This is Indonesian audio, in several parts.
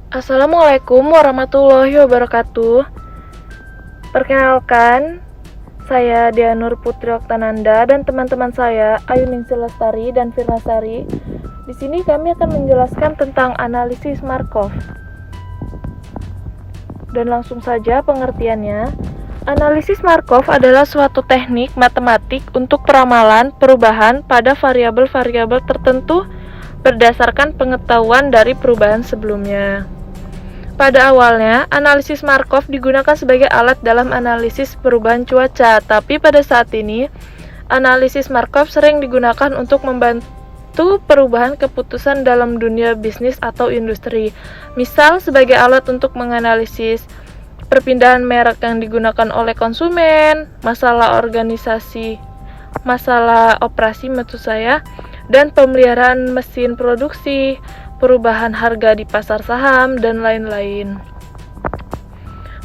Assalamualaikum warahmatullahi wabarakatuh. Perkenalkan, saya Dianur Putri Oktananda dan teman-teman saya Ayuningsih Lestari dan Firnasari. Di sini kami akan menjelaskan tentang analisis Markov. Dan langsung saja pengertiannya. Analisis Markov adalah suatu teknik matematik untuk peramalan perubahan pada variabel-variabel tertentu berdasarkan pengetahuan dari perubahan sebelumnya. Pada awalnya, analisis Markov digunakan sebagai alat dalam analisis perubahan cuaca, tapi pada saat ini, analisis Markov sering digunakan untuk membantu perubahan keputusan dalam dunia bisnis atau industri. Misal, sebagai alat untuk menganalisis perpindahan merek yang digunakan oleh konsumen, masalah organisasi, masalah operasi maksud saya, dan pemeliharaan mesin produksi, perubahan harga di pasar saham, dan lain-lain.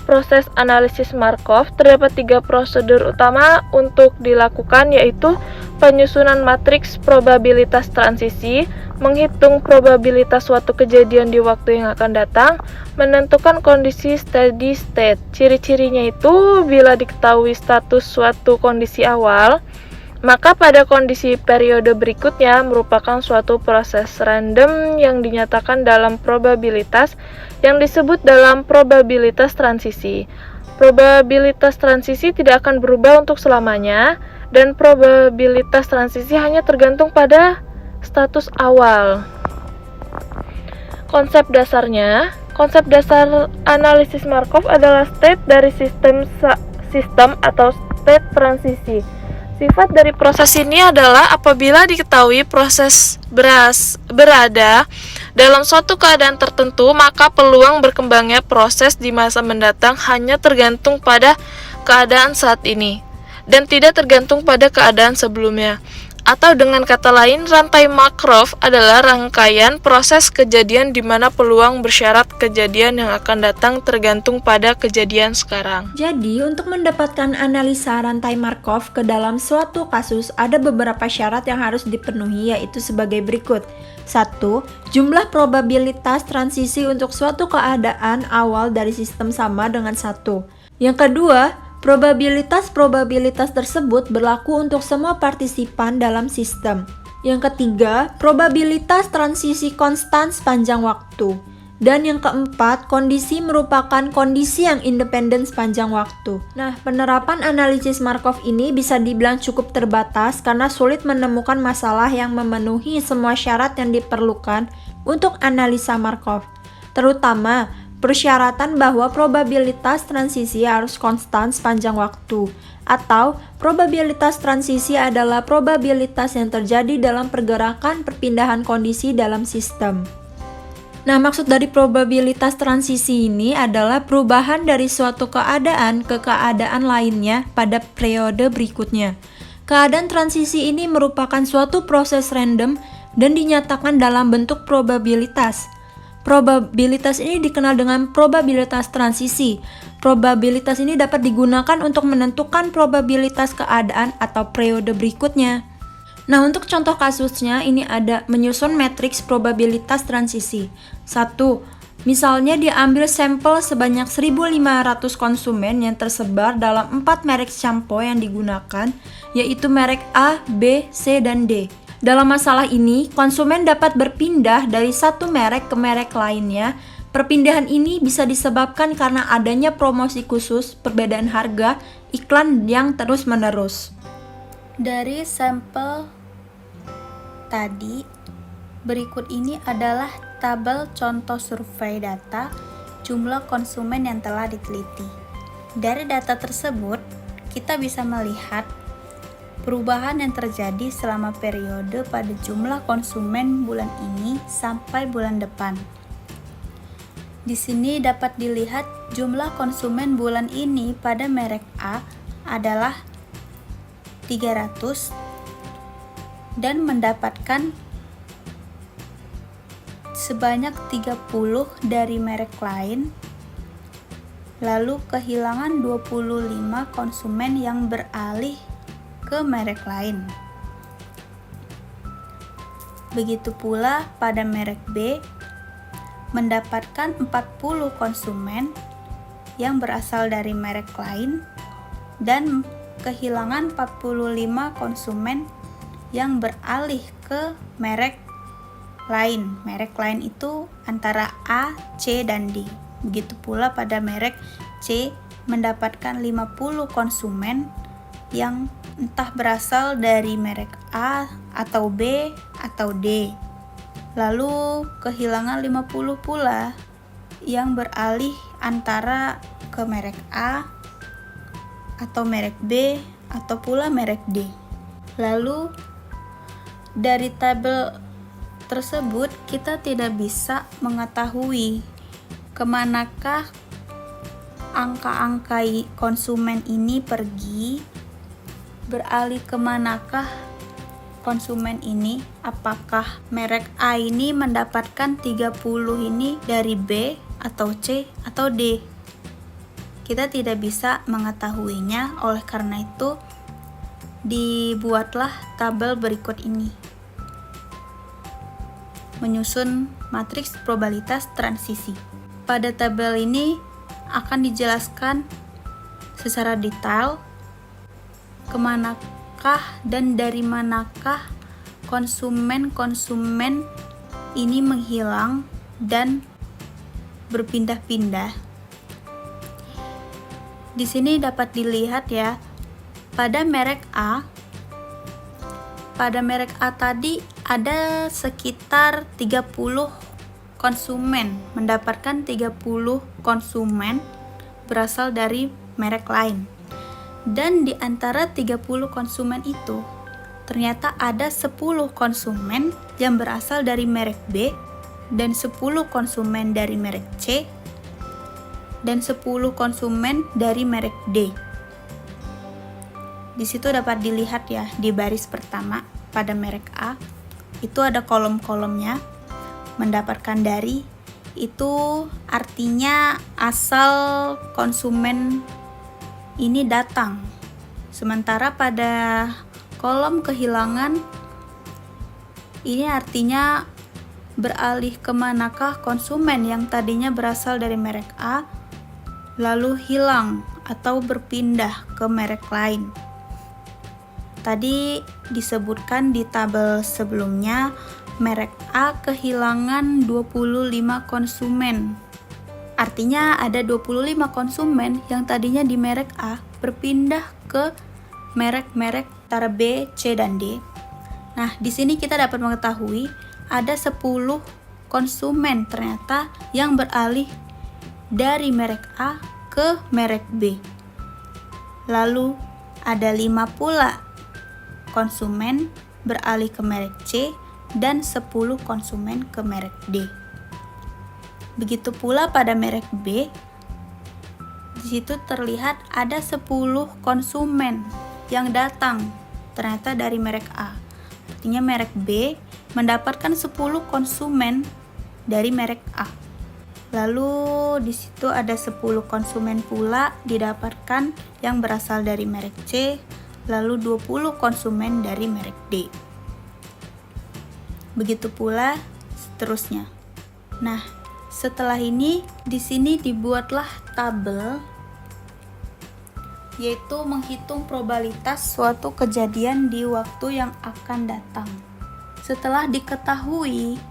Proses analisis Markov terdapat 3 prosedur utama untuk dilakukan, yaitu penyusunan matriks probabilitas transisi, menghitung probabilitas suatu kejadian di waktu yang akan datang, menentukan kondisi steady state. Ciri-cirinya itu bila diketahui status suatu kondisi awal, maka pada kondisi periode berikutnya merupakan suatu proses random yang dinyatakan dalam probabilitas yang disebut dalam probabilitas transisi. Probabilitas transisi tidak akan berubah untuk selamanya, dan probabilitas transisi hanya tergantung pada status awal. Konsep dasar analisis Markov adalah state dari sistem atau state transisi. Sifat dari proses ini adalah apabila diketahui proses berada dalam suatu keadaan tertentu, maka peluang berkembangnya proses di masa mendatang hanya tergantung pada keadaan saat ini dan tidak tergantung pada keadaan sebelumnya. Atau dengan kata lain, rantai Markov adalah rangkaian proses kejadian di mana peluang bersyarat kejadian yang akan datang tergantung pada kejadian sekarang. Jadi, untuk mendapatkan analisa rantai Markov ke dalam suatu kasus, ada beberapa syarat yang harus dipenuhi, yaitu sebagai berikut. 1. Jumlah probabilitas transisi untuk suatu keadaan awal dari sistem sama dengan 1. Yang kedua, probabilitas tersebut berlaku untuk semua partisipan dalam sistem. Yang ketiga, probabilitas transisi konstan sepanjang waktu. Dan yang keempat, kondisi merupakan kondisi yang independen sepanjang waktu. Nah, penerapan analisis Markov ini bisa dibilang cukup terbatas karena sulit menemukan masalah yang memenuhi semua syarat yang diperlukan untuk analisa Markov. Terutama, persyaratan bahwa probabilitas transisi harus konstan sepanjang waktu, atau probabilitas transisi adalah probabilitas yang terjadi dalam pergerakan perpindahan kondisi dalam sistem. Nah, maksud dari probabilitas transisi ini adalah perubahan dari suatu keadaan ke keadaan lainnya pada periode berikutnya. Keadaan transisi ini merupakan suatu proses random dan dinyatakan dalam bentuk probabilitas. Probabilitas ini dikenal dengan probabilitas transisi. Probabilitas ini dapat digunakan untuk menentukan probabilitas keadaan atau periode berikutnya. Nah, untuk contoh kasusnya, ini ada menyusun matriks probabilitas transisi. 1. Misalnya diambil sampel sebanyak 1.500 konsumen yang tersebar dalam 4 merek sampo yang digunakan, yaitu merek A, B, C, dan D. Dalam masalah ini, konsumen dapat berpindah dari satu merek ke merek lainnya. Perpindahan ini bisa disebabkan karena adanya promosi khusus, perbedaan harga, iklan yang terus-menerus. Dari sampel tadi, berikut ini adalah tabel contoh survei data jumlah konsumen yang telah diteliti. Dari data tersebut, kita bisa melihat perubahan yang terjadi selama periode pada jumlah konsumen bulan ini sampai bulan depan. Di sini dapat dilihat jumlah konsumen bulan ini pada merek A adalah 300 dan mendapatkan sebanyak 30 dari merek lain, lalu kehilangan 25 konsumen yang beralih ke merek lain. Begitu pula pada merek B, mendapatkan 40 konsumen yang berasal dari merek lain dan kehilangan 45 konsumen yang beralih ke merek lain. Merek lain itu antara A, C, dan D. Begitu pula pada merek C mendapatkan 50 konsumen yang entah berasal dari merek A atau B atau D. Lalu kehilangan 50 pula yang beralih antara ke merek A atau merek B atau pula merek D. Lalu dari tabel tersebut kita tidak bisa mengetahui kemanakah angka-angka konsumen ini pergi, beralih kemanakah konsumen ini, apakah merek A ini mendapatkan 30 ini dari B atau C atau D. Kita tidak bisa mengetahuinya, oleh karena itu dibuatlah tabel berikut ini. Menyusun matriks probabilitas transisi. Pada tabel ini akan dijelaskan secara detail kemanakah dan dari manakah konsumen-konsumen ini menghilang dan berpindah-pindah. Di sini dapat dilihat ya, pada merek A tadi ada sekitar 30 konsumen, mendapatkan 30 konsumen berasal dari merek lain. Dan di antara 30 konsumen itu, ternyata ada 10 konsumen yang berasal dari merek B, dan 10 konsumen dari merek C, dan 10 konsumen dari merek D. Di situ dapat dilihat ya, di baris pertama pada merek A, itu ada kolom-kolomnya, mendapatkan dari, itu artinya asal konsumen ini datang. Sementara pada kolom kehilangan, ini artinya beralih kemanakah konsumen yang tadinya berasal dari merek A, lalu hilang atau berpindah ke merek lain. Tadi disebutkan di tabel sebelumnya, merek A kehilangan 25 konsumen. Artinya ada 25 konsumen yang tadinya di merek A berpindah ke merek-merek antara B, C, dan D. Nah, di sini kita dapat mengetahui ada 10 konsumen ternyata yang beralih dari merek A ke merek B. Lalu ada 5 pula konsumen beralih ke merek C dan 10 konsumen ke merek D. Begitu pula pada merek B, di situ terlihat ada 10 konsumen yang datang ternyata dari merek A. Artinya merek B mendapatkan 10 konsumen dari merek A. Lalu di situ ada 10 konsumen pula didapatkan yang berasal dari merek C, lalu 20 konsumen dari merek D. Begitu pula seterusnya. Nah, setelah ini di sini dibuatlah tabel yaitu menghitung probabilitas suatu kejadian di waktu yang akan datang. Setelah diketahui,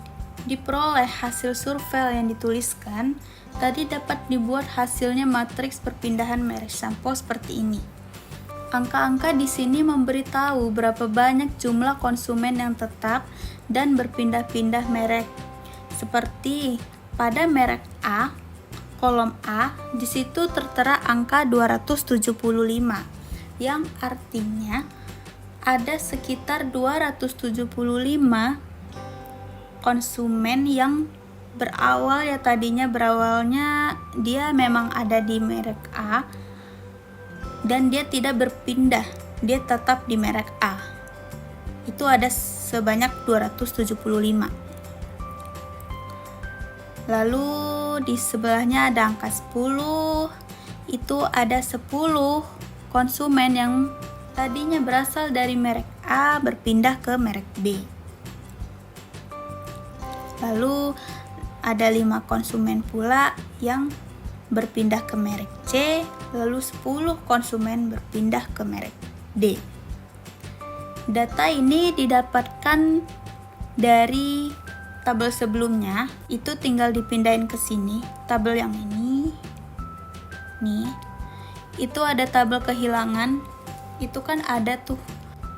diperoleh hasil survei yang dituliskan, tadi dapat dibuat hasilnya matriks perpindahan merek sampel seperti ini. Angka-angka di sini memberitahu berapa banyak jumlah konsumen yang tetap dan berpindah-pindah merek. Seperti pada merek A, kolom A, di situ tertera angka 275, yang artinya ada sekitar 275 konsumen yang berawalnya dia memang ada di merek A dan dia tidak berpindah, dia tetap di merek A. Itu ada sebanyak 275. Lalu di sebelahnya ada angka 10, itu ada 10 konsumen yang tadinya berasal dari merek A berpindah ke merek B. Lalu ada 5 konsumen pula yang berpindah ke merek C, lalu 10 konsumen berpindah ke merek D. Data ini didapatkan dari tabel sebelumnya, itu tinggal dipindahin ke sini, tabel yang ini. Nih, itu ada tabel kehilangan, itu kan ada tuh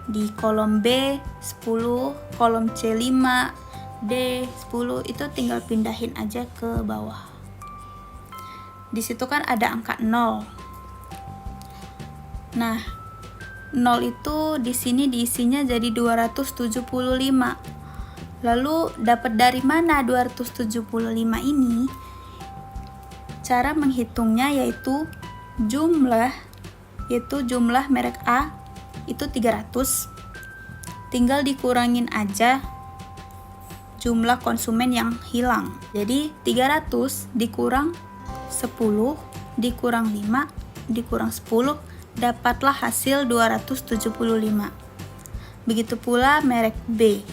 di kolom B 10, kolom C 5, D 10, itu tinggal pindahin aja ke bawah. Di situ kan ada angka 0. Nah, 0 itu di sini diisinya jadi 275. Lalu dapat dari mana 275 ini? Cara menghitungnya yaitu jumlah merek A itu 300. Tinggal dikurangin aja jumlah konsumen yang hilang. Jadi 300 dikurang 10 dikurang 5 dikurang 10, dapatlah hasil 275. Begitu pula merek B.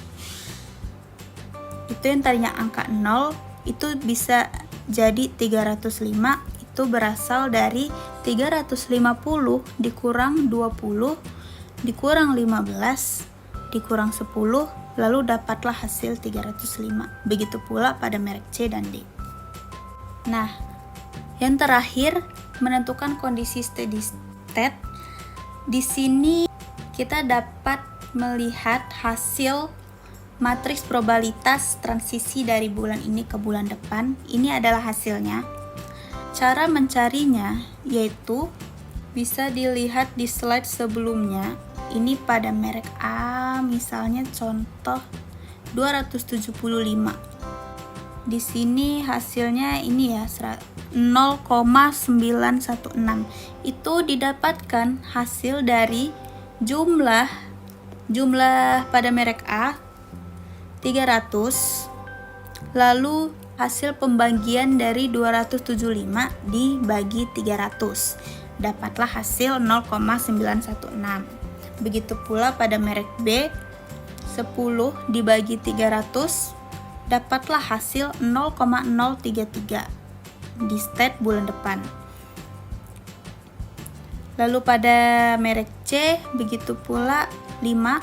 Itu yang tadinya angka 0 itu bisa jadi 305, itu berasal dari 350 dikurang 20 dikurang 15 dikurang 10, lalu dapatlah hasil 305. Begitu pula pada merek C dan D. Nah, yang terakhir menentukan kondisi steady state. Di sini kita dapat melihat hasil matriks probabilitas transisi dari bulan ini ke bulan depan. Ini adalah hasilnya. Cara mencarinya yaitu bisa dilihat di slide sebelumnya. Ini pada merek A, misalnya contoh 275. Di sini hasilnya ini ya 0,916. Itu didapatkan hasil dari jumlah pada merek A 300, lalu hasil pembagian dari 275 dibagi 300, dapatlah hasil 0,916. Begitu pula pada merek B, 10 dibagi 300, dapatlah hasil 0,033 di state bulan depan. Lalu pada merek C, begitu pula 5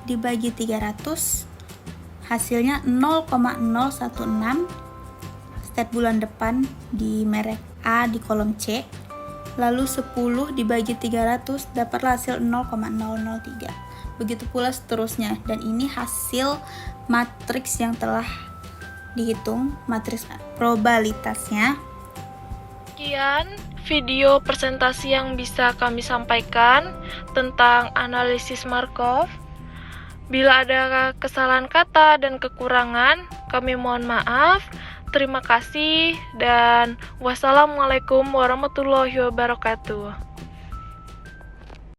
dibagi 300, hasilnya 0,016 state bulan depan di merek A di kolom C. Lalu 10 dibagi 300 dapatlah hasil 0,003. Begitu pula seterusnya, dan ini hasil matriks yang telah dihitung, matriks probabilitasnya. Sekian video presentasi yang bisa kami sampaikan tentang analisis Markov. Bila ada kesalahan kata dan kekurangan, kami mohon maaf. Terima kasih dan wassalamualaikum warahmatullahi wabarakatuh.